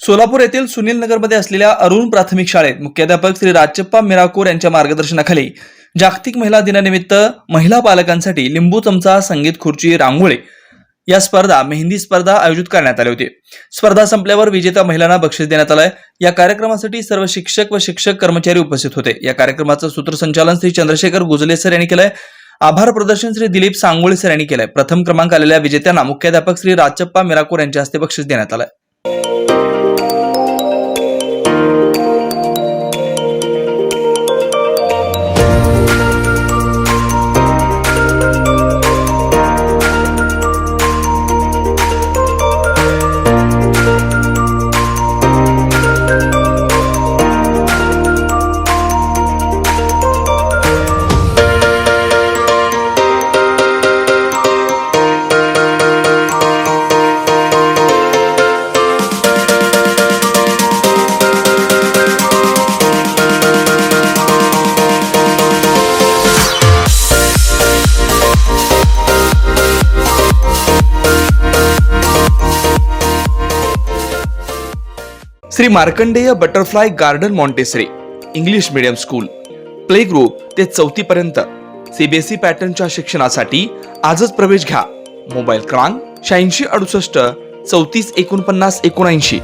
सोलापूर येथील सुनील नगरमध्ये असलेल्या अरुण प्राथमिक शाळेत मुख्याध्यापक श्री राजप्पा मिराकोर यांच्या मार्गदर्शनाखाली जागतिक महिला दिनानिमित्त महिला पालकांसाठी लिंबू चमचा, संगीत खुर्ची, रांगोळी या स्पर्धा, मेहंदी स्पर्धा आयोजित करण्यात आली होती। स्पर्धा संपल्यावर विजेत्या महिलांना बक्षीस देण्यात आलंय। या कार्यक्रमासाठी सर्व शिक्षक व शिक्षक कर्मचारी उपस्थित होते। या कार्यक्रमाचं सूत्रसंचालन श्री चंद्रशेखर गुजले सर यांनी केलंय। आभार प्रदर्शन श्री दिलीप सांगोळे सर यांनी केलंय। प्रथम क्रमांक आलेल्या विजेत्यांना मुख्याध्यापक श्री राजप्पा मिराकोर यांच्या हस्ते बक्षीस देण्यात आलंय। Shri Markandeya butterfly garden Montessori English medium school, play group ते 4थी पर्यंत सीबीएसई पॅटर्नच्या शिक्षणासाठी आजच प्रवेश घ्या। मोबाईल क्रमांक 8668 34 49 79।